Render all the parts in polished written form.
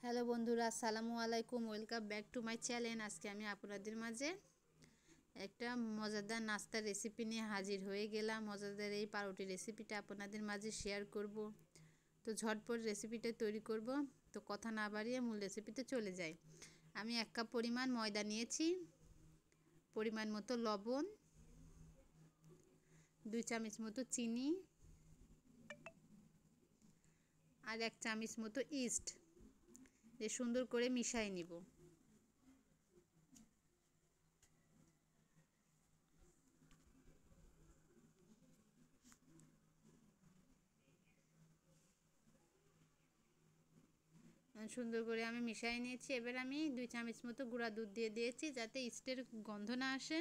Hello বন্ধুরা, আসসালামু আলাইকুম। Welcome back to my channel. আজকে আমি আপনাদের মাঝে একটা মজাদার নাস্তার রেসিপি নিয়ে হাজির হয়ে গেলাম। মজাদার এই পাউরুটি রেসিপিটা আপনাদের মাঝে শেয়ার করব। তো ঝটপট রেসিপিটা তৈরি করব। তো কথা না বাড়িয়ে মূল রেসিপিতে চলে যাই। আমি 1 কাপ পরিমাণ ময়দা নিয়েছি, পরিমাণ মতো লবণ, 2 চামচ মতো চিনি আর 1 চামচ মতো ইস্ট দিয়ে সুন্দর করে মিশিয়ে নিব। সুন্দর করে আমি মিশিয়ে নিয়েছি। এবার আমি 2 চামচ মতো গুঁড়া দুধ দিয়ে দিয়েছি যাতে ইস্টের গন্ধ না আসে।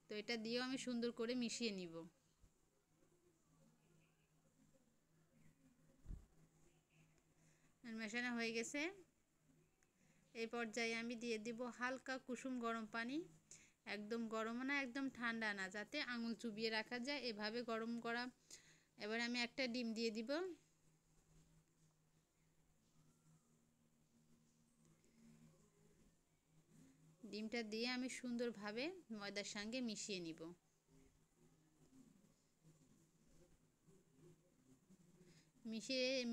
তো এটা দিয়েও আমি সুন্দর করে মিশিয়ে নিব। মেশানো হয়ে গেছে। এই পর্যায়ে আমি দিয়ে দিব হালকা কুসুম গরম পানি। একদম গরম না, একদম ঠান্ডা না, যাতে আঙুল চুবিয়ে রাখা যায়, এভাবে গরম করা। এবার আমি একটা ডিম দিয়ে দিব। ডিমটা দিয়ে আমি সুন্দরভাবে ময়দার সঙ্গে মিশিয়ে নিব।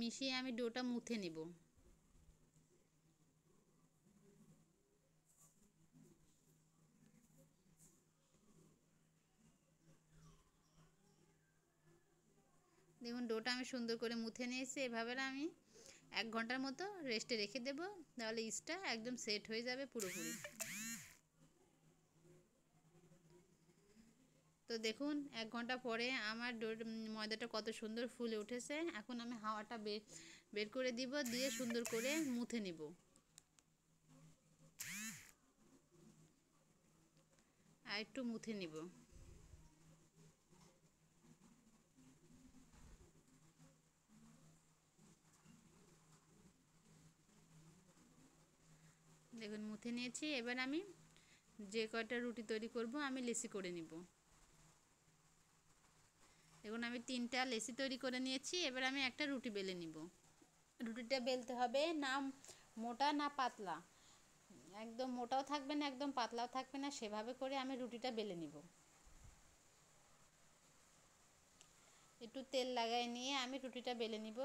মিশিয়ে আমি ডোটা মুথে নেব। দেখুন ডোটা আমি সুন্দর করে মুথে নিয়েছি। এভাবে আমি 1 ঘন্টার মতো রেস্টে রেখে দেব, তাহলে ইস্টটা একদম সেট হয়ে যাবে পুরোপুরি। তো দেখুন 1 ঘন্টা পরে আমার ময়দাটা কত সুন্দর ফুলে উঠেছে। এখন আমি হাওয়াটা বের করে দিব, দিয়ে সুন্দর করে মুথে নিব। আর একটু মুথে নিব। দেখুন মুথে নিয়েছি। এবার আমি যে কয়টা রুটি তৈরি করব আমি লেচি করে নিব। দেখুন আমি 3টা লেচি তৈরি করে নিয়েছি। এবার আমি একটা রুটি বেলে নিব। রুটিটা বেলতে হবে না মোটা না পাতলা, একদম মোটাও থাকবে না একদম পাতলাও থাকবে না, সেভাবে করে আমি রুটিটা বেলে নিব। একটু তেল লাগাই নিয়ে আমি রুটিটা বেলে নিব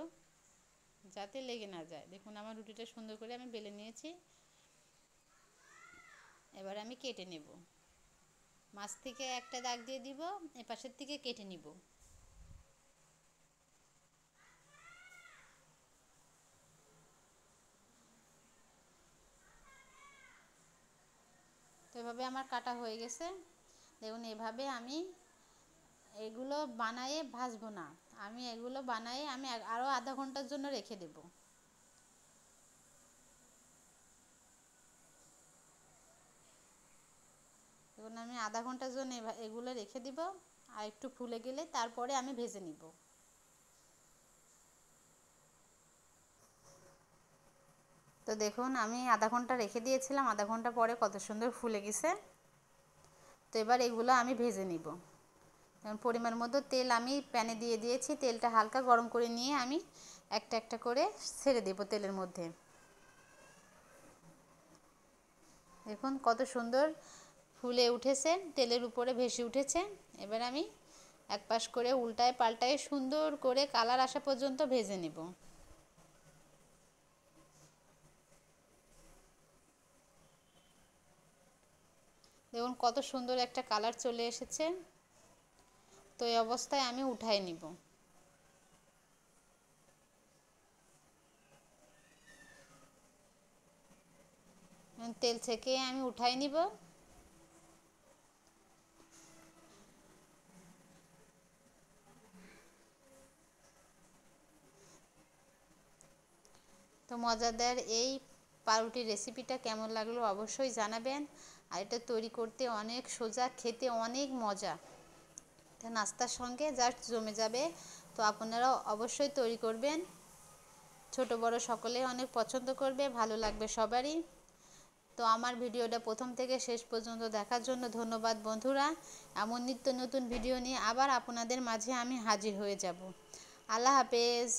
যাতে লেগে না যায়। দেখুন আমার রুটিটা সুন্দর করে আমি বেলে নিয়েছি। এবার আমি কেটে নেব। মাছ থেকে একটা দাগ দিয়ে দিব, এপাশের থেকে কেটে নিব। তো এভাবে আমার কাটা হয়ে গেছে। দেখুন এভাবে আমি এগুলো বানায়ে ভাজবো না, আমি এগুলো বানায়ে আমি আরও আধা ঘন্টার জন্য রেখে দেব। দেখুন আমি আধা ঘন্টার জন্য এগুলো রেখে দিব। আর একটু ফুলে গেলে তারপরে আমি ভেজে নিব। তো দেখুন আমি আধা ঘন্টা রেখে দিয়েছিলাম, আধা ঘন্টা পরে কত সুন্দর ফুলে গেছে। তো এবার এগুলো আমি ভেজে নিব। যেমন পরিমাণ মতো তেল আমি প্যানে দিয়ে দিয়েছি, তেলটা হালকা গরম করে নিয়ে আমি একটা একটা করে ছেড়ে দেব তেলের মধ্যে। দেখুন কত সুন্দর ফুলে উঠেছে, তেলের উপরে ভেসে উঠেছে। এবার আমি এক পাশ করে উল্টায় পাল্টায় সুন্দর করে কালার আসা পর্যন্ত ভেজে নেব। দেখুন কত সুন্দর একটা কালার চলে এসেছে। তো এই অবস্থায় আমি উঠাই নিব। তেল থেকে আমি উঠাই নিব। তো মজাদার এই পাউরুটির রেসিপিটা কেমন লাগলো অবশ্যই জানাবেন। আর এটা তৈরি করতে অনেক সোজা, খেতে অনেক মজা। এটা নাস্তার সঙ্গে জাস্ট জমে যাবে। তো আপনারাও অবশ্যই তৈরি করবেন। ছোট বড় সকলেই অনেক পছন্দ করবে, ভালো লাগবে সবারই। তো আমার ভিডিওটা প্রথম থেকে শেষ পর্যন্ত দেখার জন্য ধন্যবাদ বন্ধুরা। এমন নিত্য নতুন ভিডিও নিয়ে আবার আপনাদের মাঝে আমি হাজির হয়ে যাব। আল্লাহ হাফেজ।